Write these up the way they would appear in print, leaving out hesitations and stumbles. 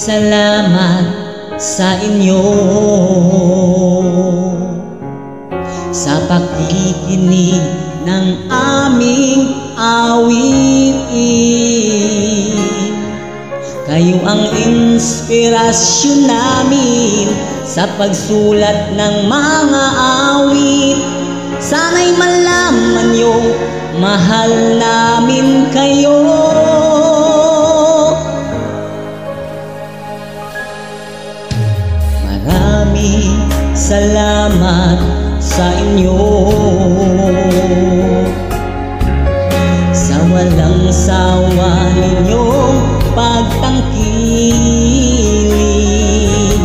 salamat sa inyo sa pakikinig ng aming awitin. Kayo ang inspirasyon namin sa pagsulat ng mga awit. Sana'y malaman nyo, mahal namin kayo. Maraming salamat sa inyo sa walang sawa ninyong pagtangkilik.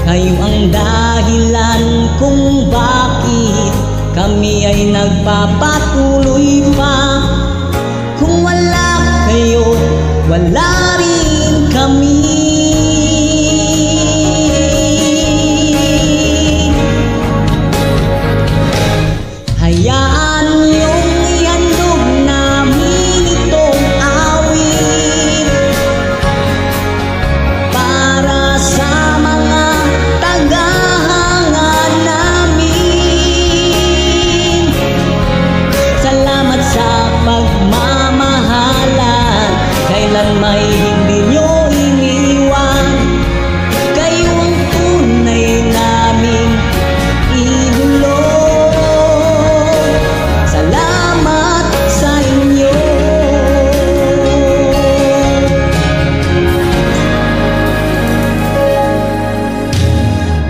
Kayo ang dahilan kung bakit kami ay nagpapatuloy pa. Kung wala kayo, wala rin kami. Hayaan niyong ihandog namin itong awit para sa mga tagahanga namin. Salamat sa pagmamahalan, kailan may hindi nyo iniwan. Kayo ang tunay naming idolo. Salamat sa inyo.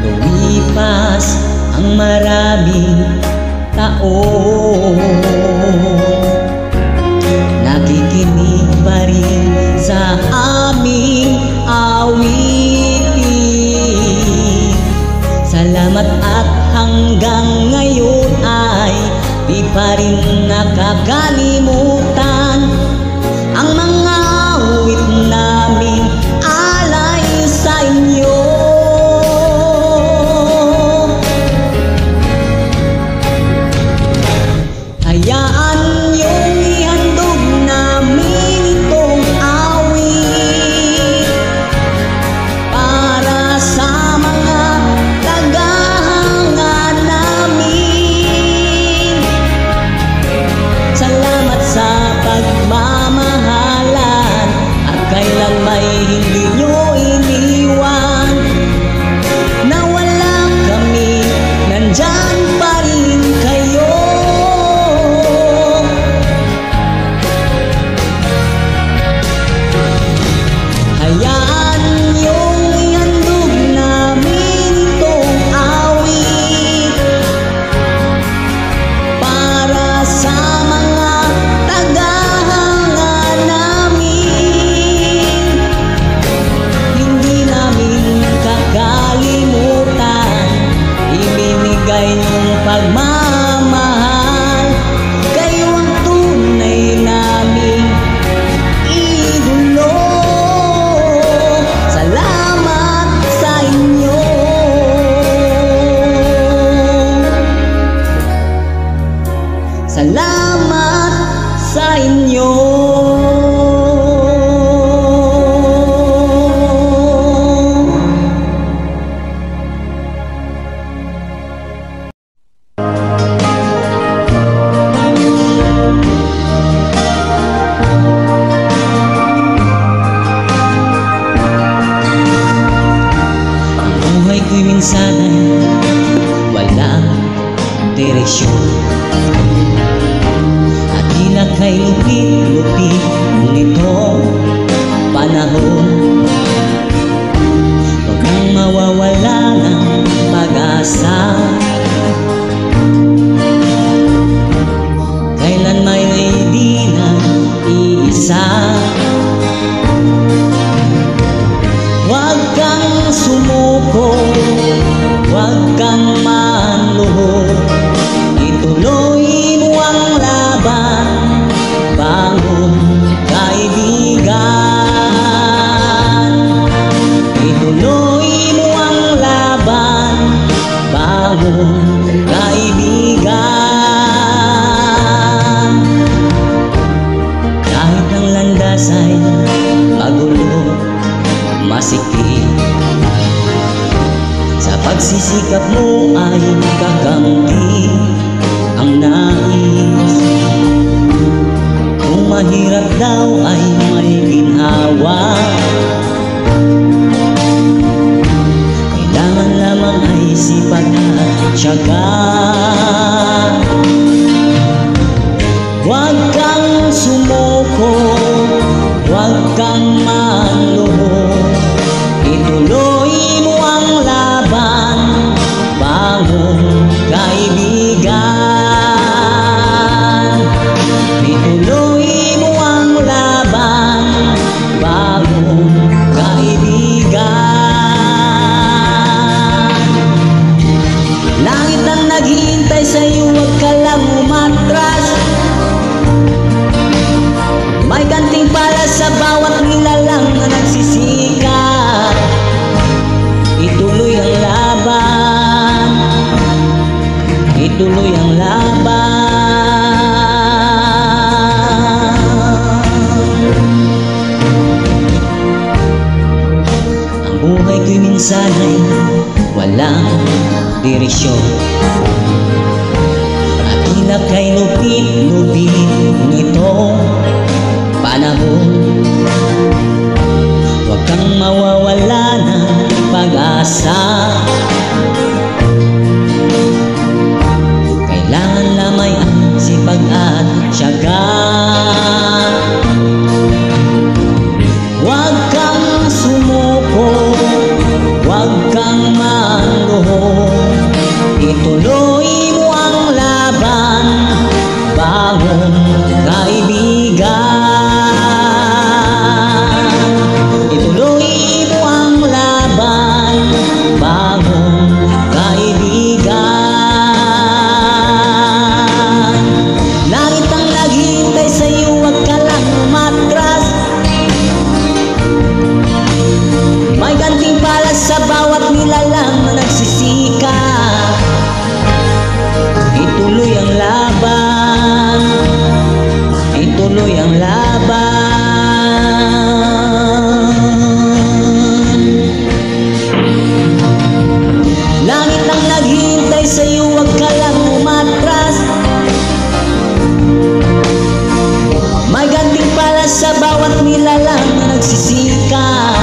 Lumipas ang maraming taon, nakikinig pa rin sa aming awitin. Salamat at hanggang ngayon ay di pa rin nakakalimutan ang mga awit namin alay sa inyo. Hayaan niyong ihandog namin itong awit para sa mga tagahanga namin. Salamat sa pagmamahalan at kailan may hindi nyo iniwan. Nawala kami, nandyan pa rin kayo. Hayaan niyong ihandog namin itong awit para sa mga tagahanga namin. Hindi namin kakalimutan ibinigay niyong pagmamahal. Kayo ang tunay naming idolo. Salamat sa inyo. Salamat sa inyo. Ang buhay ko'y minsan ay walang direksyon at di na kay lupit-lupit nitong panahon. Huwag kang mawawala ng pag-asa, kailan may di na iisa. Huwag kang sumuko, huwag kang manluho. Ituloy mo ang laban, bangon kaibigan. Ituloy mo ang laban, bangon kaibigan. Kahit ang landas ay sulit nitong panahon. Huwag kang mawawala ng pag-asa. Kailangan lamay ang sipag at tiyaga. Huwag kang sumuko, huwag kang maluho. Ituloy mo ang laban, bangon kaibigan. Ituloy mo ang laban, bangon kaibigan. Langit ang naghihintay sa'yo, huwag ka lang umatras. May gantimpala sa bawat nilalang na nagsisikap. Ituloy ang laban, ituloy ang laban. Langit ang naghihintay sa'yo, huwag ka lang umatras. May gantimpala sa bawat nilalang na nagsisikap.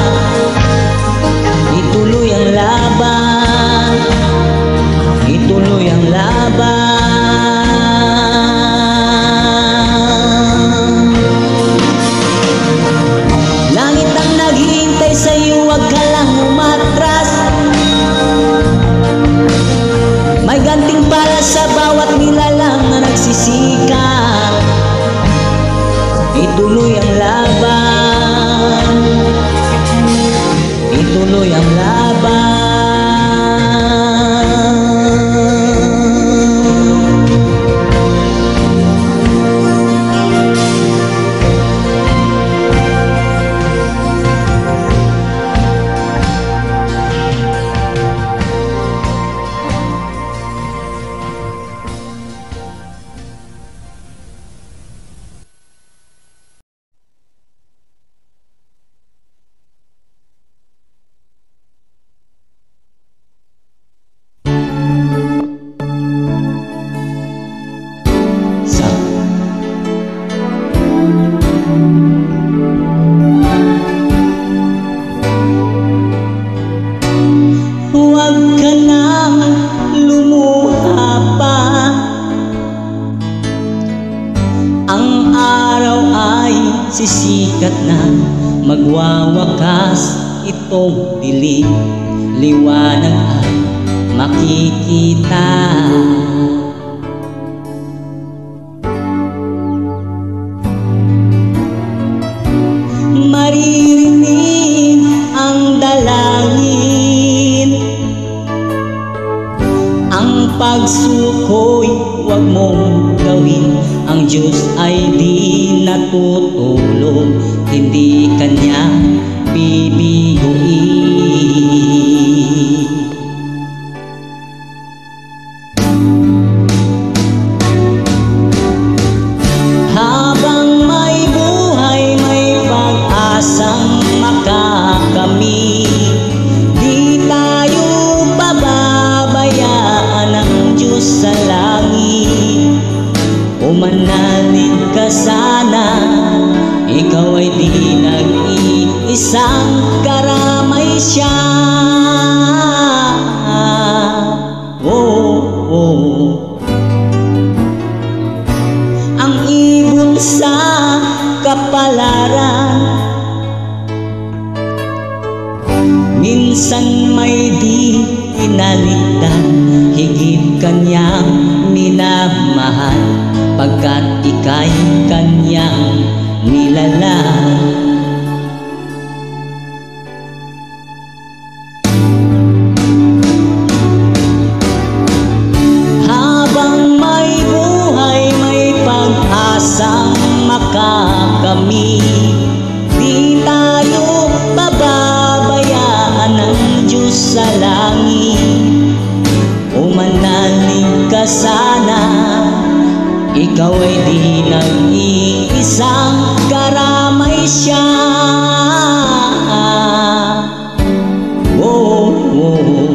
Ituloy ang laban, ituloy ang laban. Langit ang naghihintay sa'yo, huwag ka lang umatras. May gantimpala sa bawat nilalang na nagsisikap. Ituloy ang laban, ituloy ang laban. Huwag ka nang lumuha pa. Ang araw ay sisikat na, magwawakas itong dilim. Liwanag ay makikita. Maririnig ang dalangin. Ang pagsuko'y huwag mong gawin. Ang Diyos ay di natutulog, hindi Kanya bibiguin. Habang may buhay, may pag-asang makakamit. Di tayo pababayaan ng Diyos sa langit. Umanalig ka sana, ikaw ay di nag-iisang, karamay siya. Oh, oh. Ang ibon sa kapalaran, minsan may di inaligtan. Higit Kanyang minamahal, pagkat ika'y Kanyang nilalang. Habang may buhay, may pag-asang makakamit. Di tayo pababayaan ng Diyos sa langit. Umanalig ka sana, ikaw ay di nag-iisang, karamay siya. Oh, oh.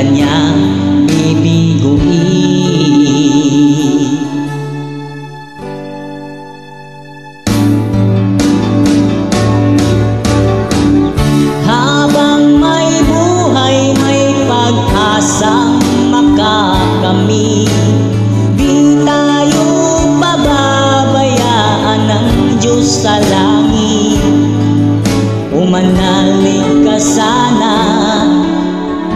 kanyang bibiguin. Habang may buhay, may pag-asang makakamit. Di tayo pababayaan ng Diyos sa langit. Umanalig ka sana,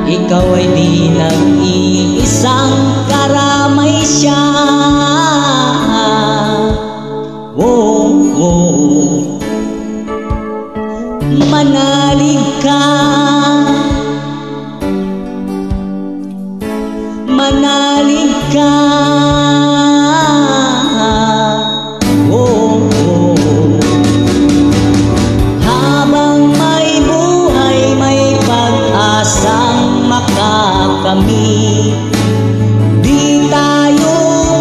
ikaw ay di nag-iisang, karamay siya. Oh, oh. Manalig ka, manalig ka. Oh, oh. Habang may buhay, may pag-asang makakamit. Di tayo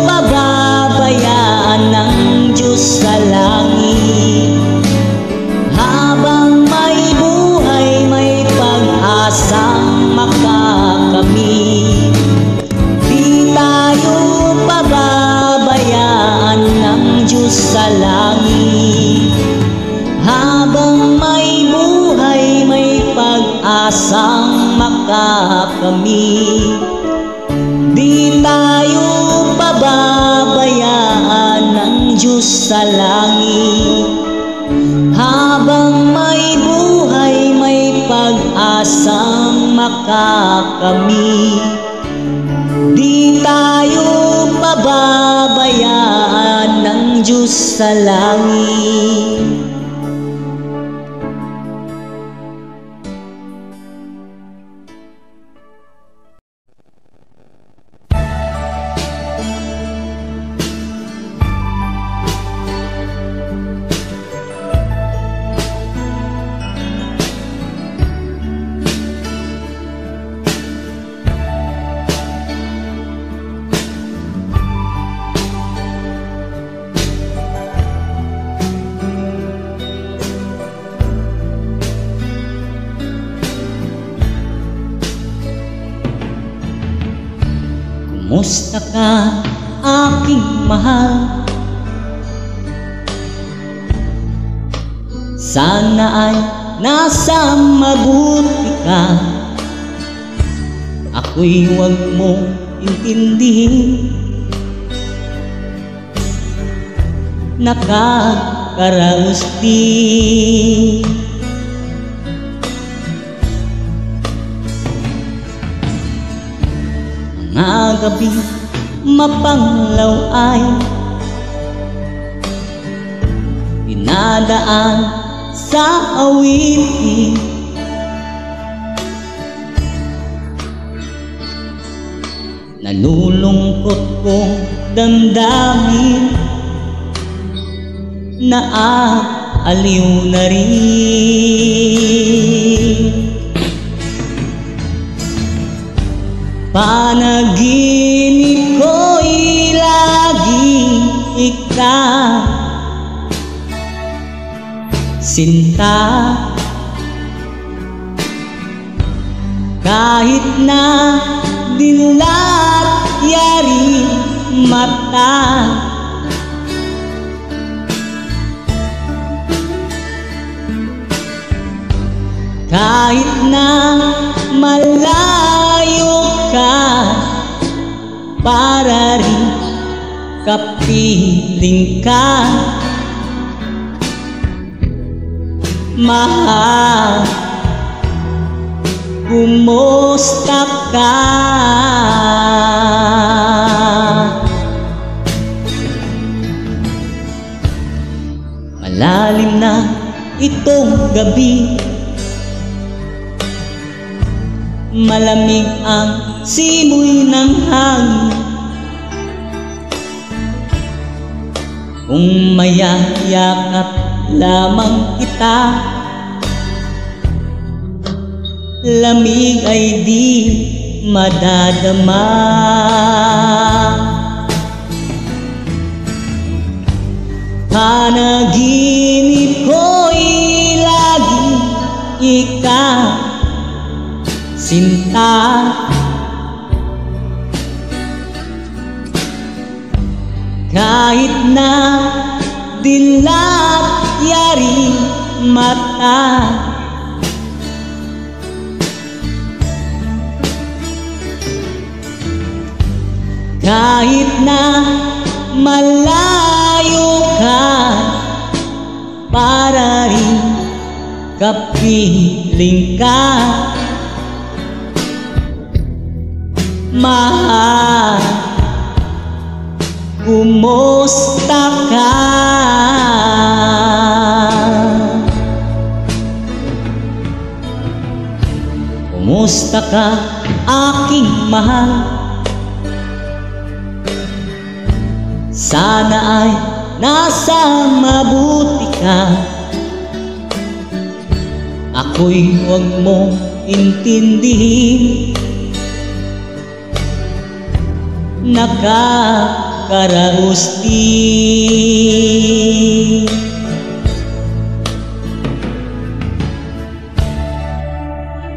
pababayaan ng Diyos sa langit. Habang may buhay, may pag-asang makakamit. Di tayo pababayaan ng Diyos sa langit. Habang may buhay, may pag-asang makakamit. Di tayo pababayaan ng Diyos sa langit. Habang may buhay, may pag-asang makakamit. Di tayo pababayaan ng Diyos sa langit. Kumusta ka, aking mahal? Sana ay nasa mabuti ka. Ako'y huwag mo intindihin. Nakakaraos din. Mga gabi mapanglaw ay dinadaan sa awitin. Nalulungkot kong damdamin, naaaliw na rin. Panaginip ko'y laging ikaw, sinta. Kahit na dilat yari mata, kahit na malayo ka, para rin kapiling ka. Mahal, kumusta ka? Malalim na itong gabi, malamig ang simoy ng hangin. Kung mayayakap lamang kita, lamig ay di madadama. Panaginip ko'y lagi ikaw, sinta. Kahit na dilat yari mata, kahit na malayo ka, para rin kapiling ka. Mahal, kumusta ka? Kumusta ka, aking mahal? Sana ay nasa mabuti ka. Ako'y huwag mo intindihin, nakakaraos din.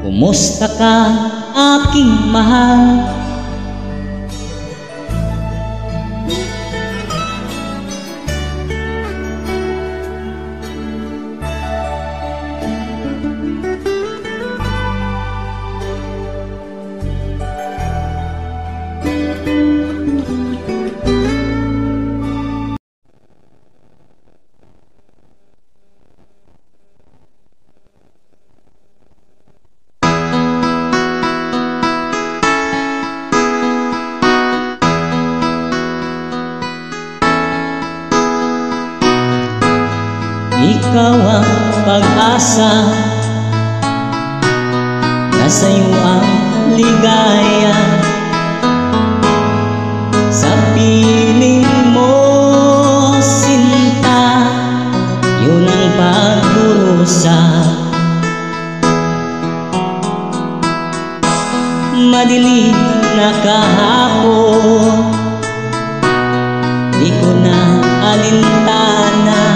Kumusta ka, aking mahal? Ikaw ang pag-asa, nasa iyo ang ligaya. Sa piling mo, sinta, yun ang pagdurusa. Madilim na kahapon, di ko na alintana.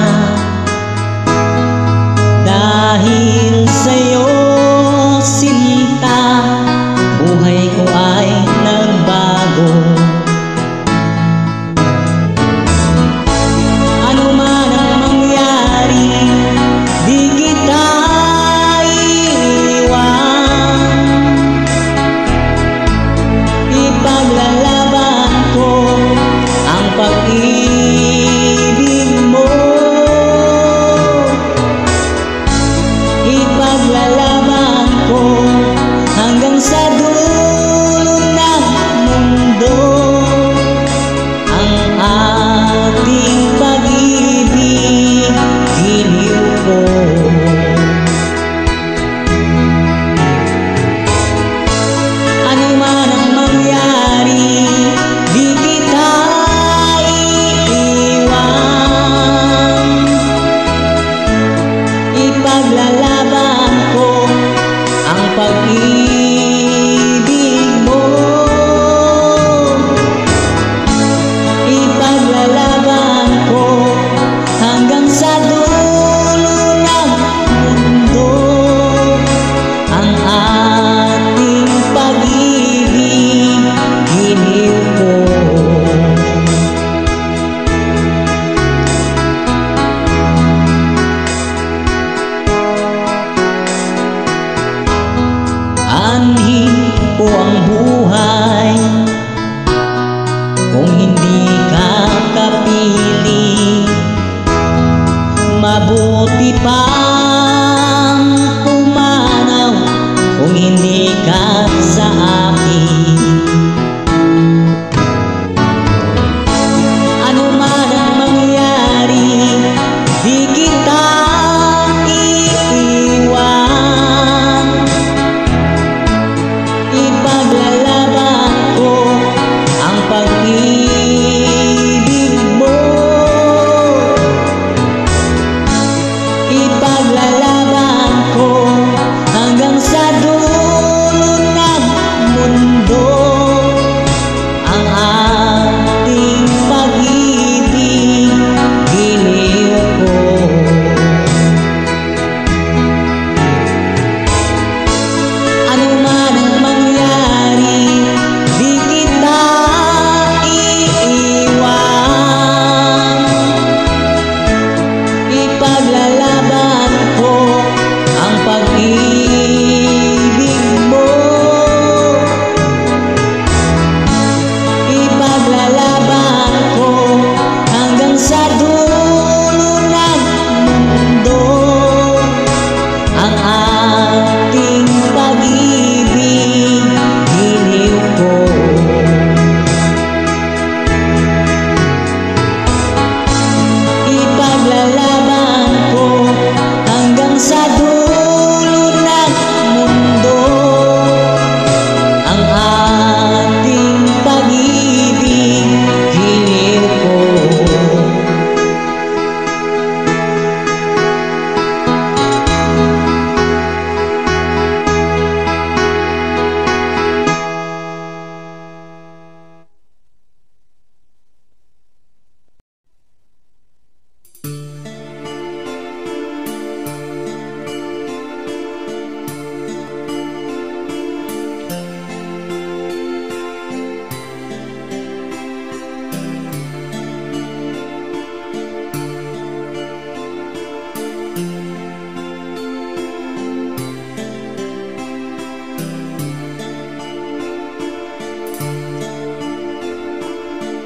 Dahil sa'yo, sinta, buhay ko ay nagbago. Ano man ang mangyari, di kita iiwan. Ipaglalaban ko ang pag-ibig mo.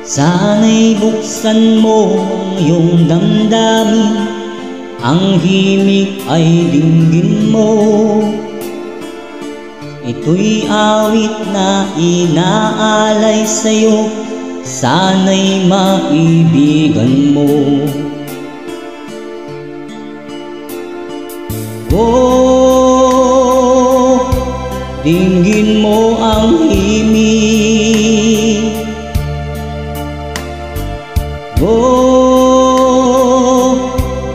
Sana'y buksan mo ang iyong damdamin, ang himig ay dinggin mo. Ito'y awit na inaalay sa'yo, sana'y maibigan mo. Oh, dinggin mo ang himig. Oh,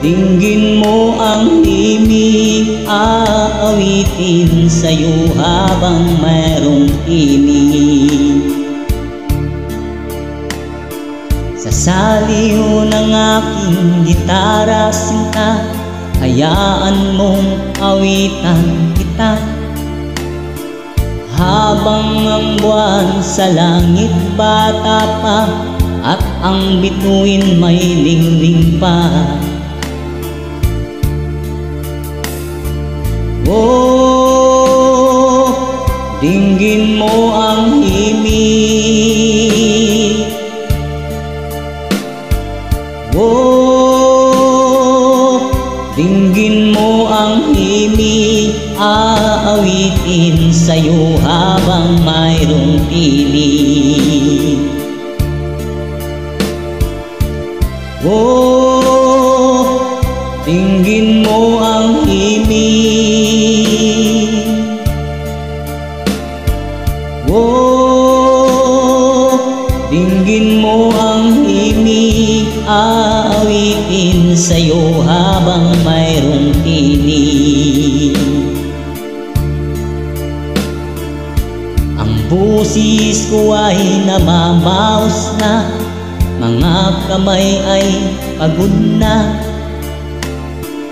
dinggin mo ang himig, aawitin sa'yo habang mayroong tinig. Sa saliw ng aking gitara sinta, hayaan mong awitan kita. Habang ang buwan sa langit bata pa, at ang bituin may lingling pa. Oh, dinggin mo ang himig. Oh, dinggin mo ang himig, aawitin sa'yo habang mayroong tinig. Oh, dinggin mo ang himig. Oh, dinggin mo ang himig, aawitin sa'yo habang mayroong tinig. Ang busis ko ay namamaos na, mga kamay ay pagod na.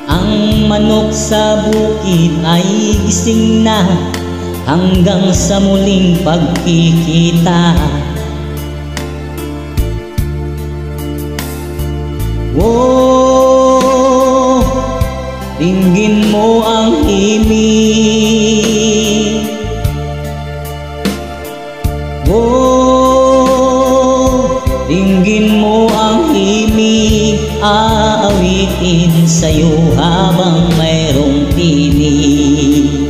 Ang manok sa bukid ay gising na, hanggang sa muling pagkikita. Oh, dinggin mo ang himig. Oh, dinggin mo ang himig, aawitin sa'yo habang mayroong tinig.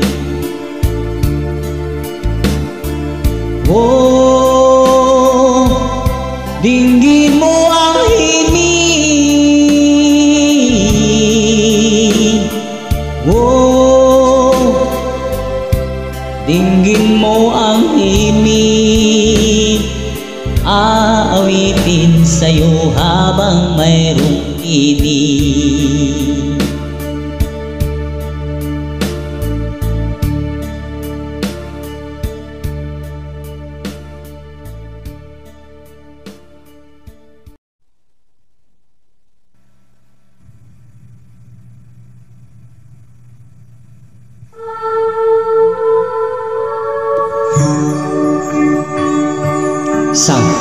Oh, dinggin mo ang himig. Oh, dinggin mo ang himig, aawitin sa'yo habang mayroong tinig. Sabi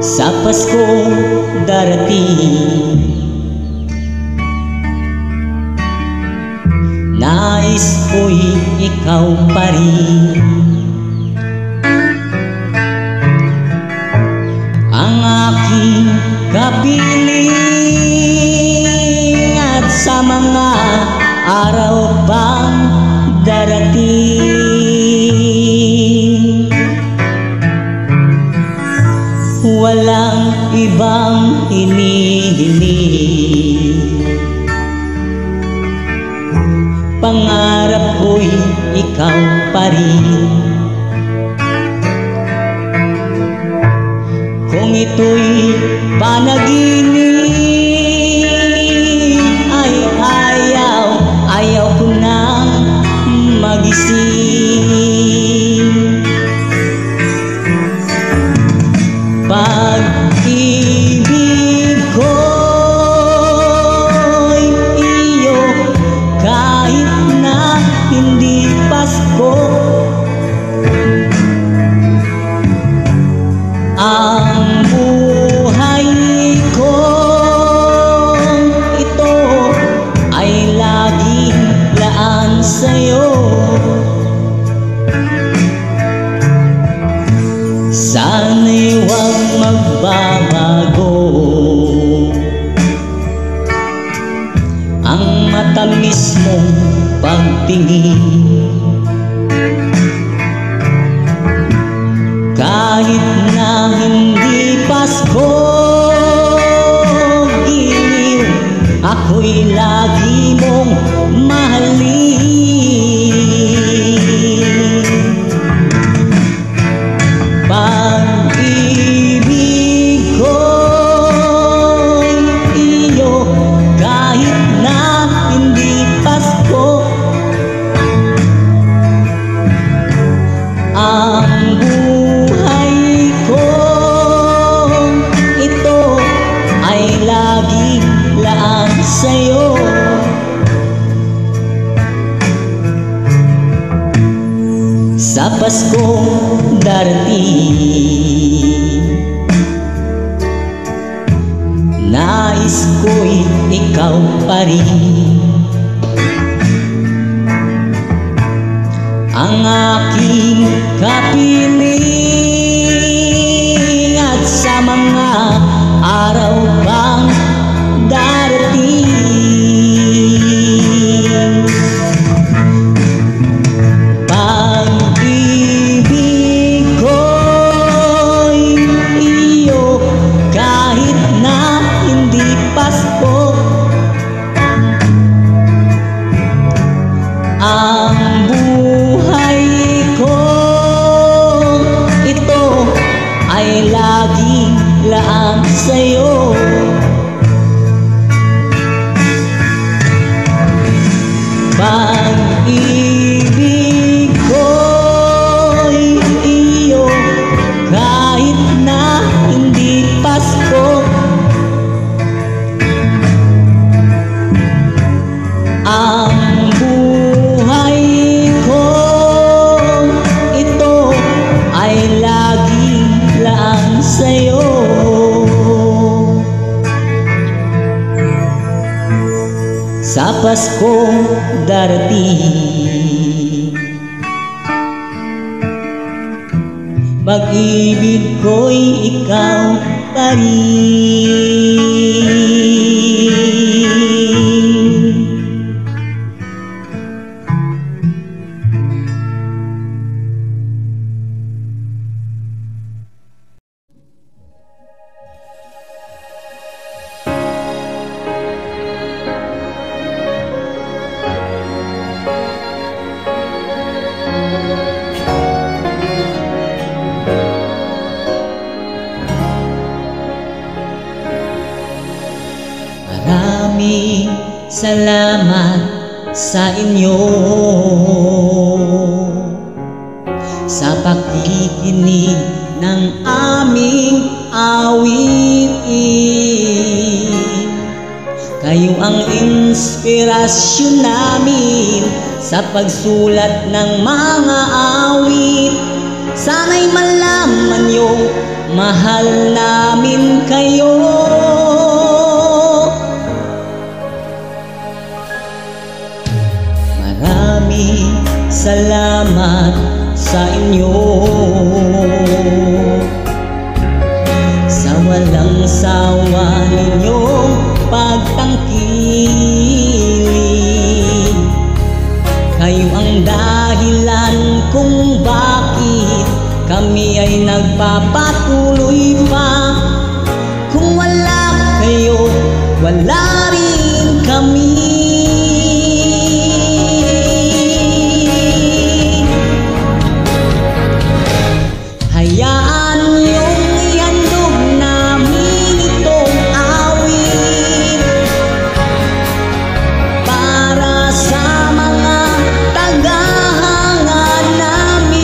sa Pasko darating, nais ko'y ikaw pa rin. Ang aking kapiling, at sa mga araw pang darating, walang ibang hinihiling. Pangarap ko'y ikaw pa rin. Kung ito'y panaginip, ay ayaw ko nang magising. Pag-ibig ko'y iyo kahit ang matamis mong pagtingin. Kahit na hindi Pasko, giliw, ako'y lagi mong mahalin. Pag-ibig ko'y iyo, kahit na hindi Pasko. Ang buhay ko ito ay laging laan sa'yo. Sa Paskong darating, nais ko'y ikaw pa rin ang aking kapiling, at sa mga araw pang darating, pag-ibig ko'y iyo, kahit na hindi Pasko. Ang buhay ko ito ay laging laan sa'yo. Pag-ibig ko'y iyo, kahit na hindi Pasko. Ang buhay ko ito ay laging laan sa'yo. Sa Paskong darating, pag-ibig ko'y ikaw pa rin. Maraming salamat sa inyo sa pakikinig ng aming awitin. Kayo ang inspirasyon namin sa pagsulat ng mga awit. Sana'y malaman niyo, mahal namin kayo. Maraming salamat sa inyo sa walang sawa ninyong pagtangkilik. Kayo ang dahilan kung bakit kami ay nagpapatuloy pa. Kung wala kayo, wala rin kami. Hayaan niyong ihandog namin itong awit para sa mga tagahanga namin.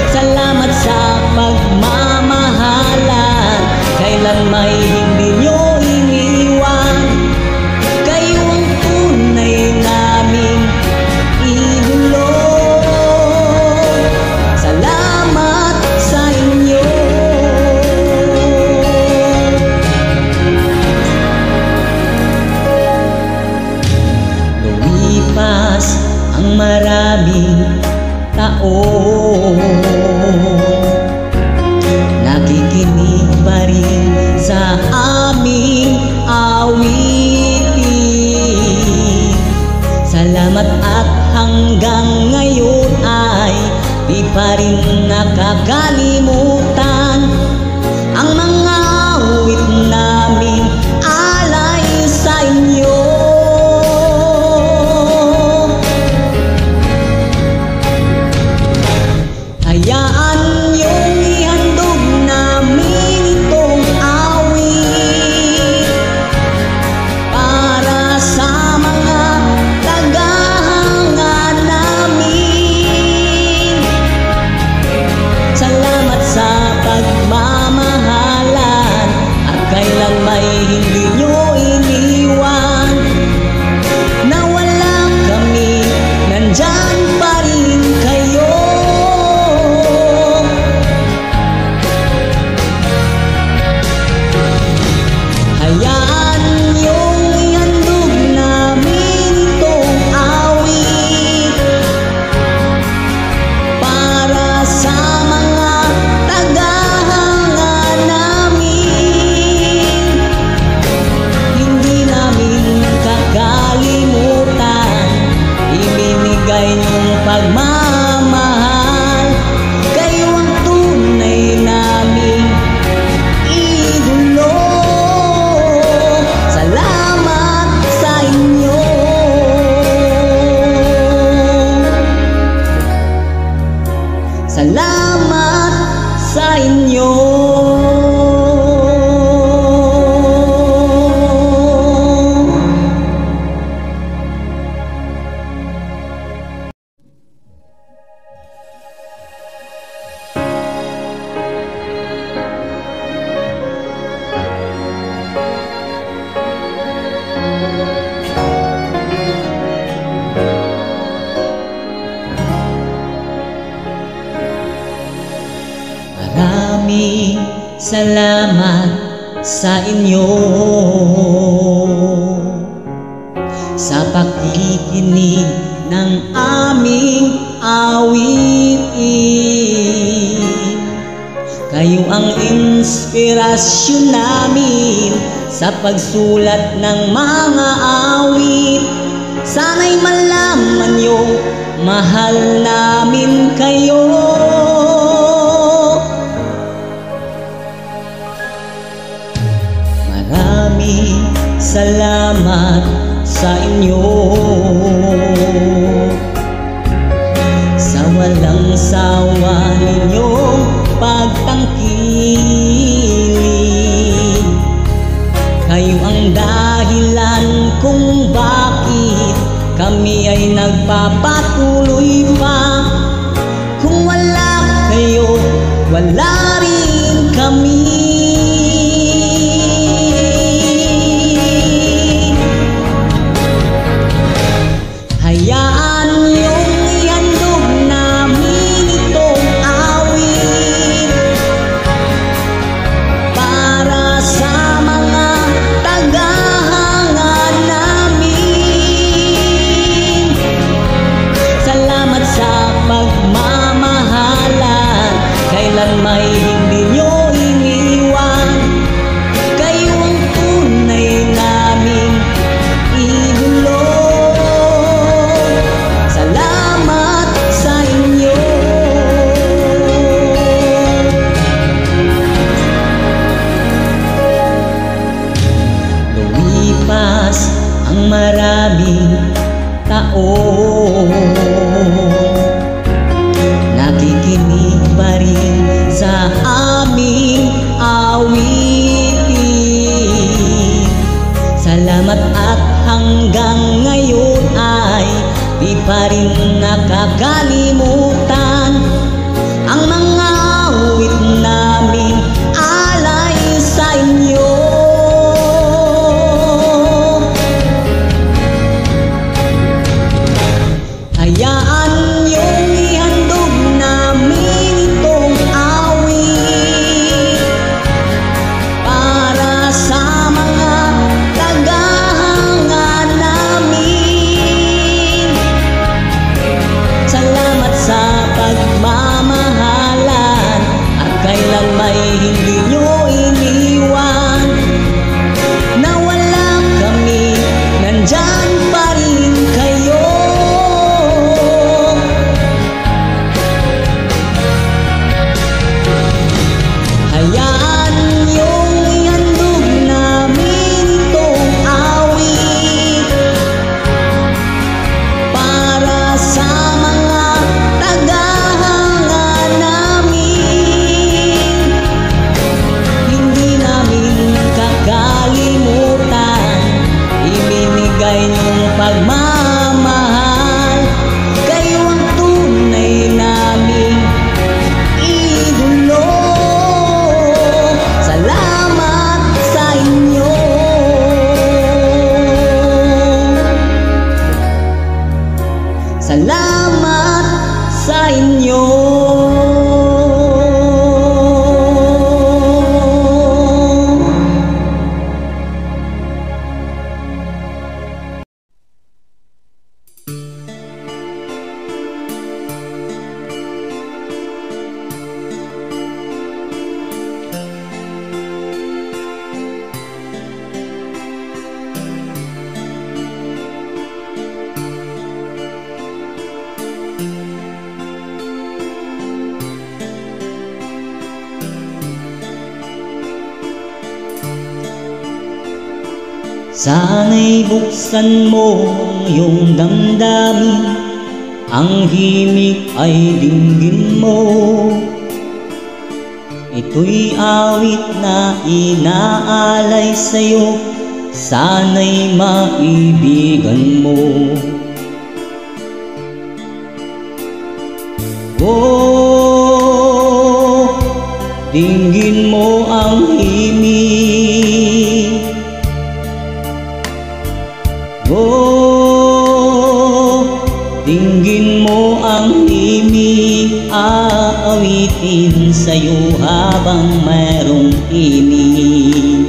Salamat sa pagmamahalan, kailan may hindi niyo iniwan. Kayo ang tunay naming idolo. Salamat sa inyo. Lumipas ang maraming taon, nakikinig pa rin sa aming Salamat at hanggang ngayon ay di pa rin nakakalimutan ang mga awit namin alay sa inyo. Hayaan niyong ihandog namin itong awit para sa mga tagahanga namin. Salamat sa pagmamahalan at kailan may hindi nyo iniwan. Na wala kami, nandyan pa rin kayo. Hayaan niyong ihandog namin itong awit para sa mga tagahanga namin. Hindi namin kakalimutan ibinigay niyong pagmamahal. Kayo ang tunay naming idolo. Salamat sa inyo. Salamat sa inyo. Maraming salamat sa inyo sa pakikinig ng aming awitin. Kayo ang inspirasyon namin sa pagsulat ng mga awit. Sana'y malaman nyo, mahal namin kayo. Maraming salamat sa inyo sa walang sawa ninyong pagtangkilik. Kayo ang dahilan kung bakit kami ay nagpapatuloy pa. Kung wala kayo, wala rin kami. Hayaan niyong ihandog namin itong awit para sa mga tagahanga namin. Salamat sa pagmamahalan, kailan may hindi nyo iniwan. Kayo ang tunay naming idolo. Salamat sa inyo. Lumipas ang maraming taon, nakikinig pa rin sa aming awitin. Salamat at hanggang ngayon ay di pa rin nakakalimutan ang mga awit namin alay sa inyo. Sana'y buksan mo ang iyong damdamin, ang himig ay dinggin mo. Ito'y awit na inaalay sa'yo, sana'y maibigan mo. Oh, dinggin mo ang himig. Oh, dinggin mo ang himig, aawitin sa'yo habang mayroong tinig.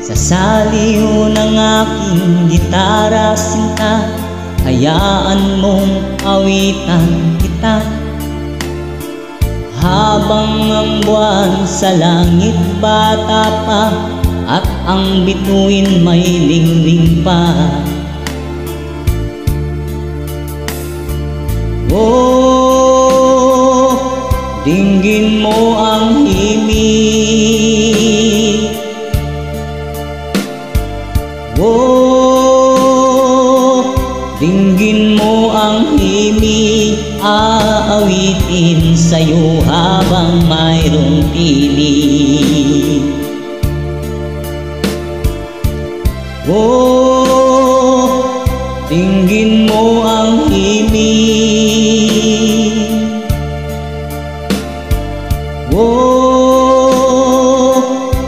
Sa saliw ng aking gitara sinta, hayaan mong awitan kita. Habang ang buwan sa langit bata pa, at ang bituin may lingling pa. Oh, dinggin mo ang himig. Oh, dinggin mo ang himig, aawitin sa'yo habang mayroong tinig. Oh, dinggin mo ang himig. Oh,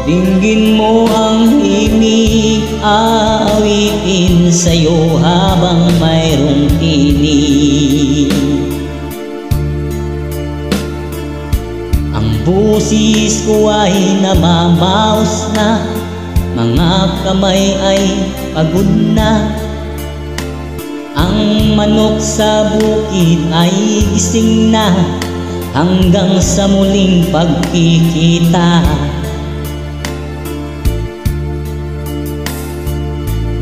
dinggin mo ang himig, aawitin sa'yo habang mayroong tinig. Ang busis ko ay namamaos na, mga kamay ay pagod na. Ang manok sa bukid ay gising na, hanggang sa muling pagkikita.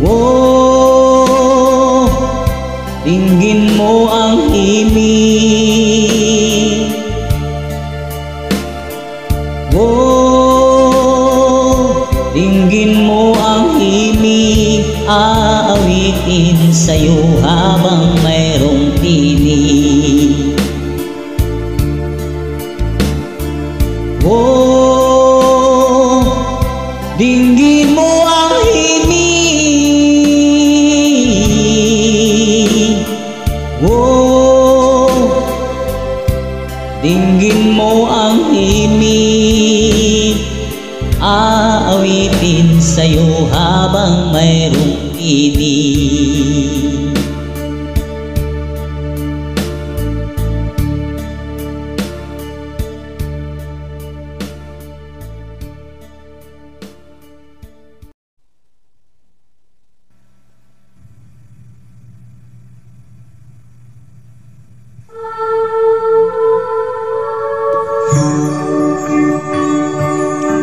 Oh, dinggin mo ang himig. Oh, dinggin mo ang himig, aawitin sa'yo habang mayroong tinig. Oh, dinggin mo ang himig. Oh, dinggin mo ang himig, aawitin sa'yo habang mayroong tinig.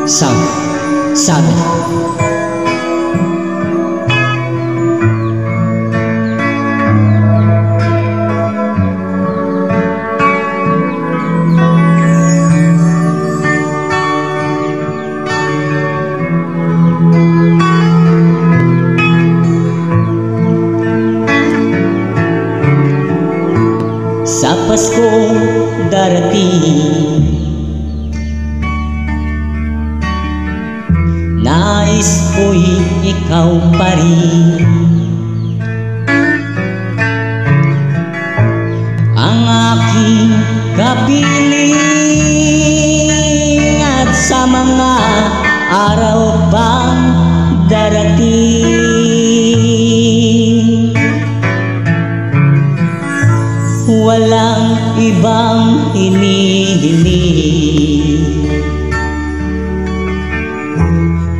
Sabi sa Pasko darating, nais ko'y ikaw pa rin. Ang aking kapiling, at sa mga araw pang darating, walang ibang hinihiling.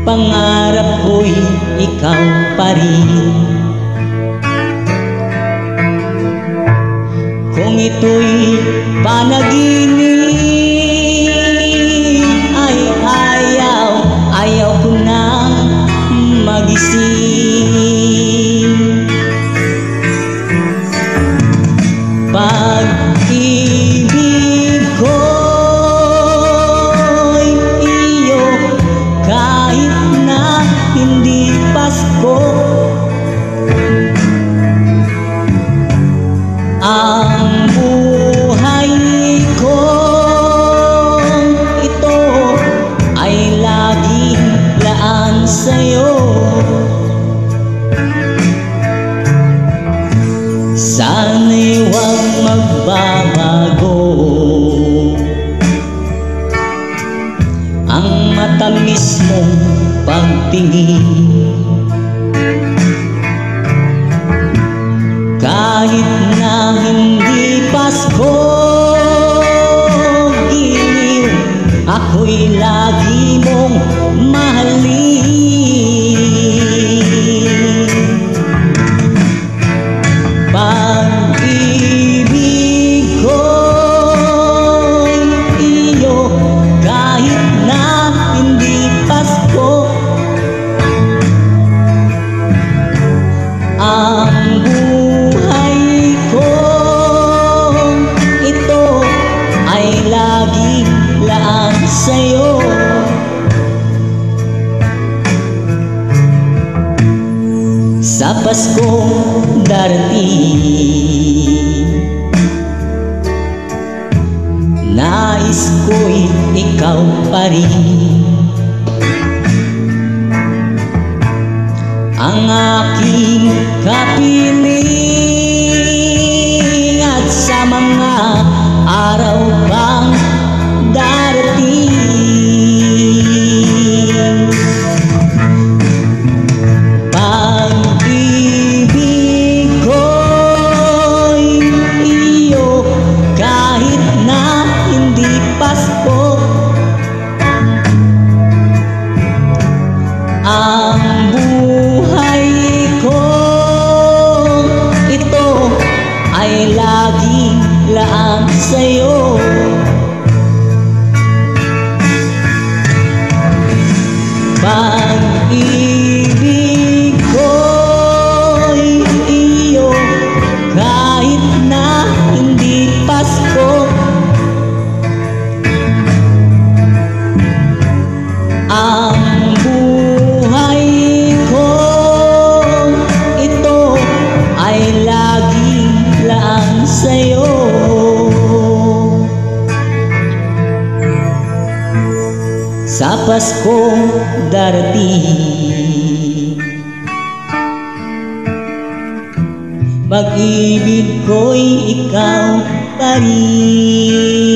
Pangarap ko'y ikaw pa rin. Kung ito'y panaginip, ay ayaw ko nang magising. Pag-ibig ko'y iyo kahit sa'yo. Sana'y huwag magbabago ang matamis mong pagtingin. Kahit na hindi Pasko, giliw, ako'y lagi mong mahalin. Pag-ibig ko'y iyo, kahit na hindi Pasko. Ang buhay ko ito ay laging laan sa'yo. Sa Paskong darating, nais ko'y ikaw pa rin ang aking kapiling, at sa mga araw pang darating, pag-ibig ko'y iyo, kahit na hindi Pasko. Ang buhay ko ito ay laging laan sa'yo. Pag-ibig ko'y iyo, kahit na hindi Pasko. Ang buhay ko ito ay laging laan sa'yo. Sa Paskong darating, pag-ibig ko'y ikaw pa rin.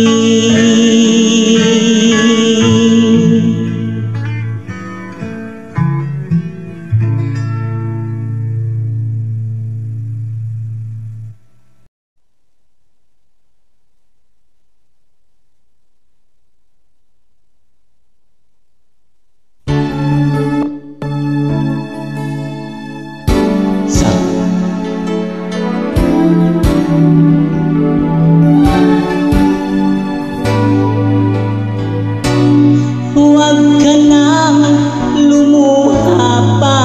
Huwag ka nang lumuha pa,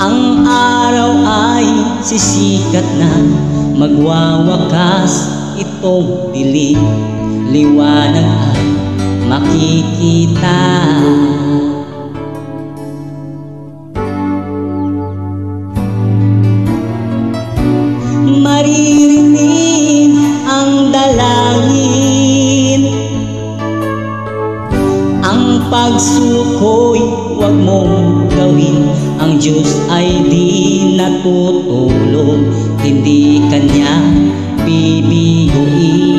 ang araw ay sisikat na, magwawakas itong dilim, liwanag ay makikita. Maririnig ang dalangin, ang pagsuko'y huwag mong gawin. Ang Diyos ay di natutulog, hindi Kanya bibiguin.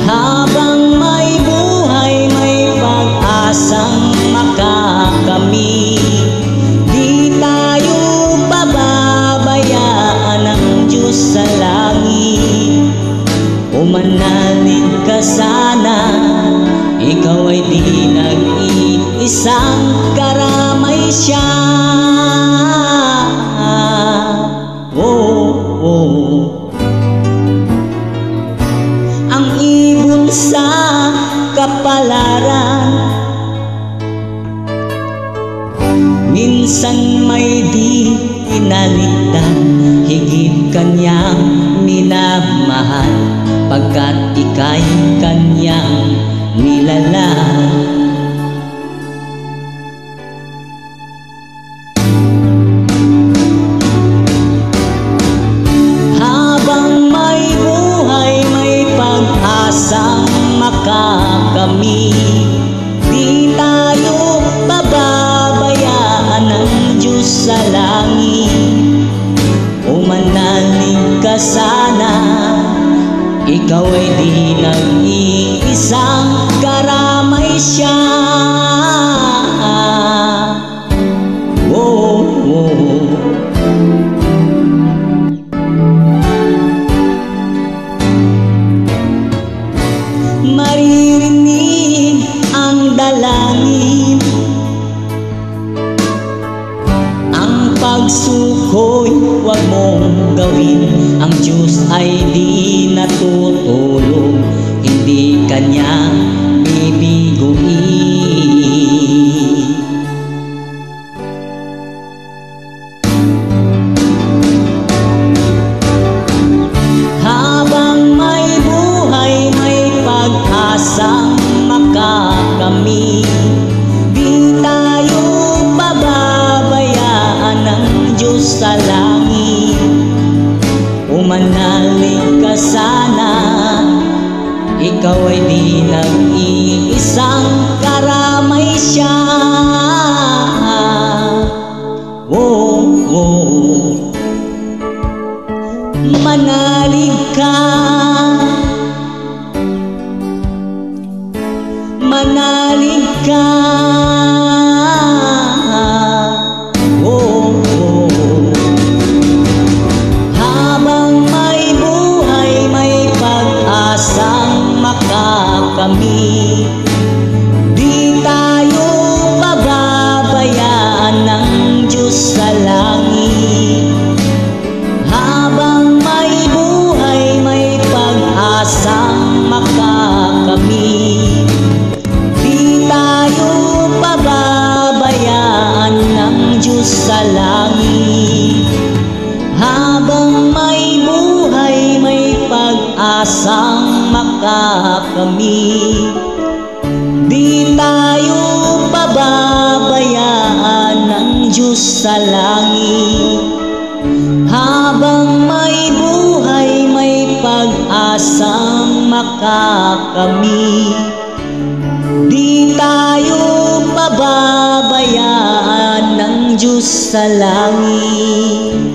Habang may buhay, may pag-asang makakamit, di tayo pababayaan ng Diyos sa langit. Umanalig ka sana, ikaw ay di nag-iisang, karamay siya. Ang ibon sa kapalaran, minsan may di inaligtan, higit Kanyang minamahal, pagkat ika'y Kanyang nilalang. ka sana, ikaw ay di nag-iisang karamay siya. Oh, oh. Maririnig ang dalangin, ang pagsukoy huwag mong gawin. Ang Diyos ay di natutulog, hindi Kanya bibiguin. Habang may buhay, may pag-asang makakamit. Di tayo pababayaan ng Diyos sa langit. Umanalig ka sana, ikaw ay di nag-iisang karamay siya. Oh, oh. Manalig ka, manalig ka. Oh, oh. Habang may buhay, may pag-asang makakamit. Di tayo pababayaan ng Diyos sa langit. Habang may buhay, may pag-asang makakamit. Di tayo pababayaan ng Diyos sa langit. Habang may buhay, may pag-asang makakamit. Di tayo pababayaan ng Diyos sa langit. Habang may buhay, may pag-asang makakamit. Di tayo pababayaan ng Diyos sa langit.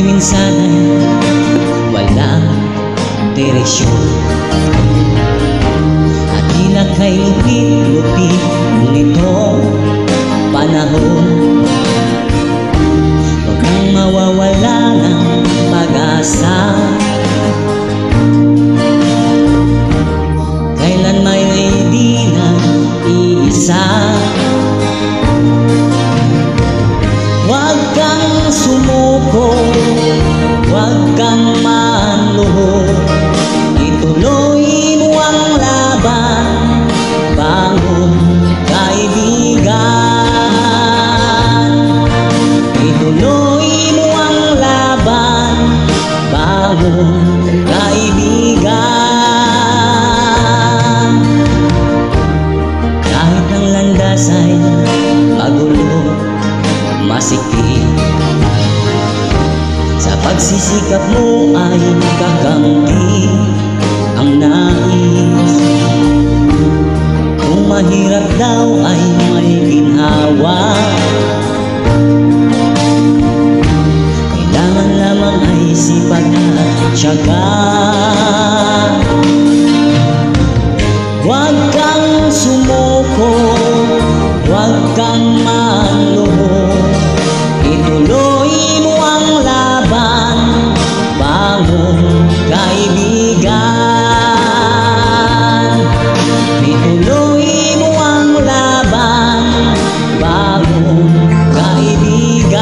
Minsan ay walang direksyon, at tila kay lupit-lupit nitong panahon. Huwag kang mawawala ng pag-asa, kailan may di na iisa. Huwag kang sumuko, huwag kang manluho. Ituloy mo ang laban, bangon kaibigan. Ituloy mo ang laban, bangon kaibigan. Kahit ang landas ay magulo, masikip, sa pagsisikap mo ay kakamti ang nais. Kung mahirap daw ay may ginhawa, kailangan lamang ay sipag at tiyaga. Huwag kang sumuko, huwag kang manluho. Ituloy mo ang laban, bangon kaibigan. Ituloy mo ang laban, bangon kaibigan.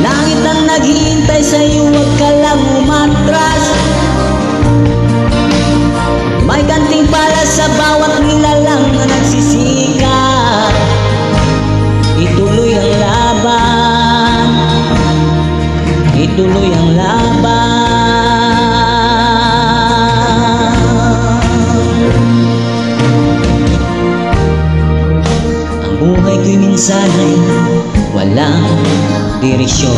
Langit ang naghihintay sa'yo, huwag ka lang umatras. May ganting para sa bawat nilalang na nagsisikat. Ituloy ang laban, ituloy ang laban. buhay ko'y minsan ay walang direksyon.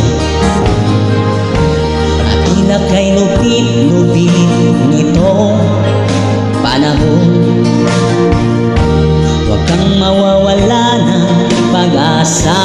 At tila kay lupit-lupit nitong panahon. Huwag kang mawawala ng pag-asa.